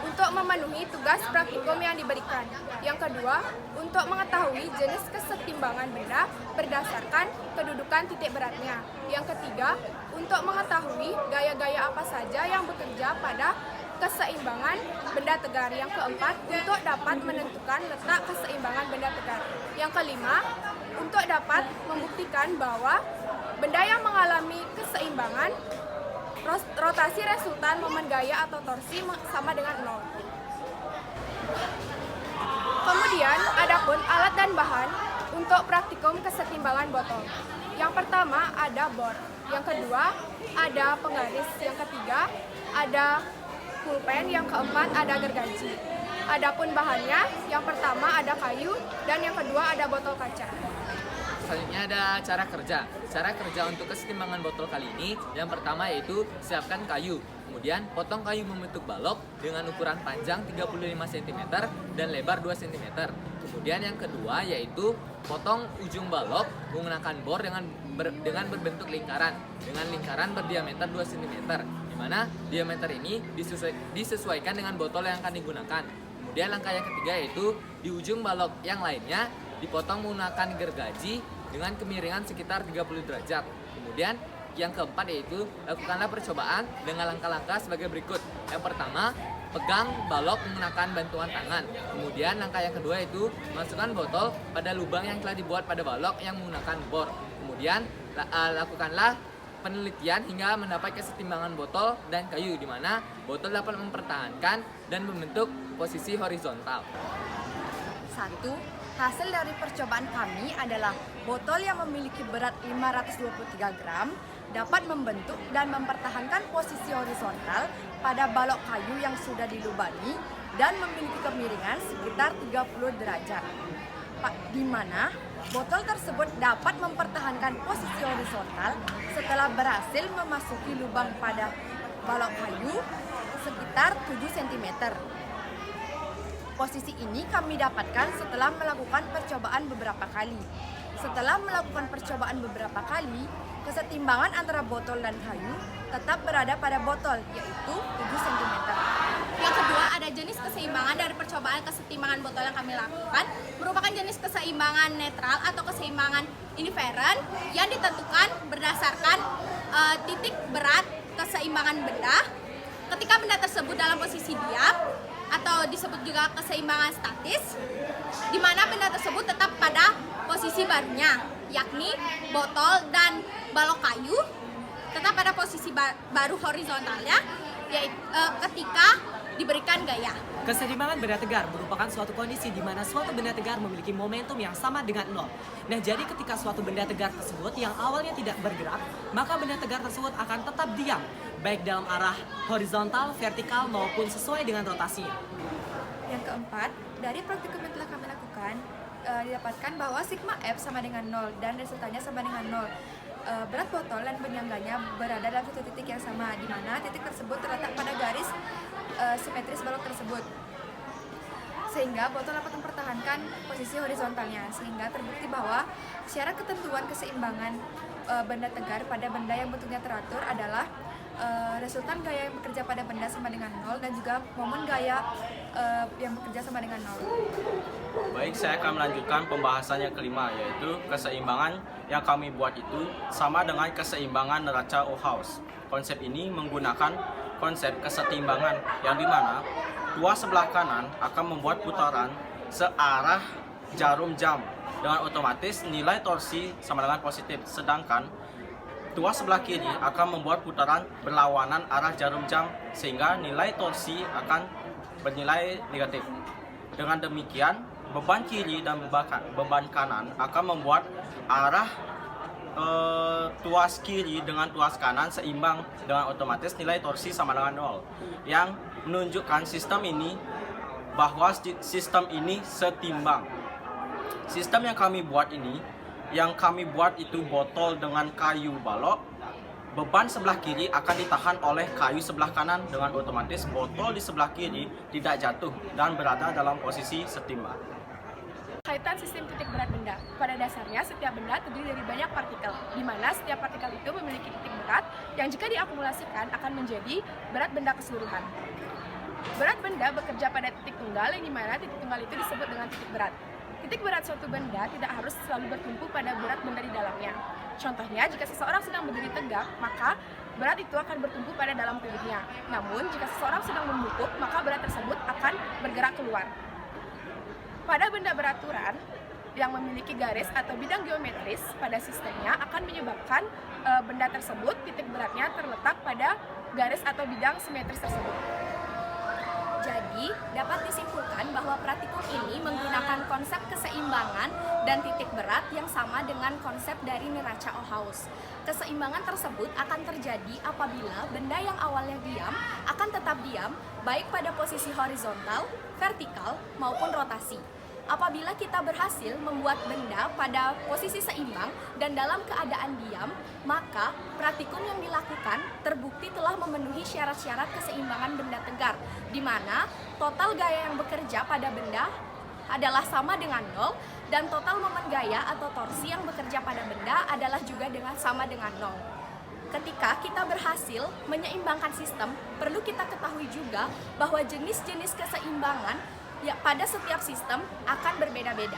untuk memenuhi tugas praktikum yang diberikan. Yang kedua, untuk mengetahui jenis kesetimbangan benda berdasarkan kedudukan titik beratnya. Yang ketiga, untuk mengetahui gaya-gaya apa saja yang bekerja pada keseimbangan benda tegar. Yang keempat, untuk dapat menentukan letak keseimbangan benda tegar. Yang kelima, untuk dapat membuktikan bahwa benda yang mengalami keseimbangan rotasi resultan momen gaya atau torsi sama dengan 0. Kemudian, adapun alat dan bahan untuk praktikum kesetimbangan botol. Yang pertama ada bor, yang kedua ada penggaris, yang ketiga ada pulpen, yang keempat ada gergaji. Adapun bahannya, yang pertama ada kayu dan yang kedua ada botol kaca. Selanjutnya ada cara kerja. Cara kerja untuk kesetimbangan botol kali ini, yang pertama yaitu siapkan kayu. Kemudian potong kayu membentuk balok dengan ukuran panjang 35 cm dan lebar 2 cm. Kemudian yang kedua yaitu potong ujung balok menggunakan bor dengan berbentuk lingkaran dengan lingkaran berdiameter 2 cm, di mana diameter ini disesuaikan dengan botol yang akan digunakan. Kemudian langkah yang ketiga yaitu di ujung balok yang lainnya dipotong menggunakan gergaji dengan kemiringan sekitar 30 derajat. Kemudian yang keempat yaitu lakukanlah percobaan dengan langkah-langkah sebagai berikut. Yang pertama, pegang balok menggunakan bantuan tangan. Kemudian langkah yang kedua yaitu masukkan botol pada lubang yang telah dibuat pada balok yang menggunakan bor. Kemudian lakukanlah penelitian hingga mendapat kesetimbangan botol dan kayu, di mana botol dapat mempertahankan dan membentuk posisi horizontal. 1. Hasil dari percobaan kami adalah botol yang memiliki berat 523 gram dapat membentuk dan mempertahankan posisi horizontal pada balok kayu yang sudah dilubangi dan memiliki kemiringan sekitar 30 derajat. Di mana botol tersebut dapat mempertahankan posisi horizontal setelah berhasil memasuki lubang pada balok kayu sekitar 7 cm. Posisi ini kami dapatkan setelah melakukan percobaan beberapa kali. Setelah melakukan percobaan beberapa kali, kesetimbangan antara botol dan kayu tetap berada pada botol, yaitu 7 cm. Yang kedua, ada jenis keseimbangan dari percobaan kesetimbangan botol yang kami lakukan, merupakan jenis keseimbangan netral atau keseimbangan indifferent yang ditentukan berdasarkan titik berat keseimbangan benda ketika benda tersebut dalam posisi diam, atau disebut juga keseimbangan statis, di mana benda tersebut tetap pada posisi barunya, yakni botol dan balok kayu tetap pada posisi baru horizontalnya, yaitu ketika diberikan gaya. Keseimbangan benda tegar merupakan suatu kondisi di mana suatu benda tegar memiliki momentum yang sama dengan 0. Nah, jadi ketika suatu benda tegar tersebut yang awalnya tidak bergerak, maka benda tegar tersebut akan tetap diam, baik dalam arah horizontal, vertikal, maupun sesuai dengan rotasinya. Yang keempat, dari praktikum yang telah kami lakukan, didapatkan bahwa sigma F sama dengan 0 dan resultannya sama dengan 0. Berat botol dan penyangganya berada dalam satu titik yang sama, di mana titik tersebut terletak pada garis simetris balok tersebut, sehingga botol dapat mempertahankan posisi horizontalnya, sehingga terbukti bahwa syarat ketentuan keseimbangan benda tegar pada benda yang bentuknya teratur adalah resultan gaya yang bekerja pada benda sama dengan 0 dan juga momen gaya yang bekerja sama dengan 0. Baik, saya akan melanjutkan pembahasan yang kelima, yaitu keseimbangan yang kami buat itu sama dengan keseimbangan neraca Ohaus. Konsep ini menggunakan konsep kesetimbangan yang dimana dua sebelah kanan akan membuat putaran searah jarum jam, dengan otomatis nilai torsi sama dengan positif, sedangkan dua sebelah kiri akan membuat putaran berlawanan arah jarum jam sehingga nilai torsi akan bernilai negatif. Dengan demikian, beban kiri dan beban kanan akan membuat arah tuas kiri dengan tuas kanan seimbang, dengan otomatis nilai torsi sama dengan 0, yang menunjukkan sistem ini bahwa sistem ini setimbang. Sistem yang kami buat itu botol dengan kayu balok. Beban sebelah kiri akan ditahan oleh kayu sebelah kanan, dengan otomatis botol di sebelah kiri tidak jatuh dan berada dalam posisi setimbang. Kaitan sistem titik berat benda. Pada dasarnya, setiap benda terdiri dari banyak partikel, di mana setiap partikel itu memiliki titik berat yang jika diakumulasikan akan menjadi berat benda keseluruhan. Berat benda benda bekerja pada titik tunggal, yang dimana titik tunggal itu disebut dengan titik berat. Titik berat suatu benda tidak harus selalu bertumpu pada berat benda di dalamnya. Contohnya, jika seseorang sedang berdiri tegak, maka berat itu akan bertumpu pada dalam tubuhnya. Namun, jika seseorang sedang membungkuk, maka berat tersebut akan bergerak keluar. Pada benda beraturan yang memiliki garis atau bidang geometris pada sistemnya akan menyebabkan benda tersebut titik beratnya terletak pada garis atau bidang simetris tersebut. Jadi, dapat disimpulkan bahwa praktikum ini menggunakan konsep keseimbangan dan titik berat yang sama dengan konsep dari neraca Ohaus. Keseimbangan tersebut akan terjadi apabila benda yang awalnya diam akan tetap diam, baik pada posisi horizontal, vertikal, maupun rotasi. Apabila kita berhasil membuat benda pada posisi seimbang dan dalam keadaan diam, maka praktikum yang dilakukan terbukti telah memenuhi syarat-syarat keseimbangan benda tegar, di mana total gaya yang bekerja pada benda adalah sama dengan 0 dan total momen gaya atau torsi yang bekerja pada benda adalah juga sama dengan 0. Ketika kita berhasil menyeimbangkan sistem, perlu kita ketahui juga bahwa jenis-jenis keseimbangan pada setiap sistem akan berbeda-beda.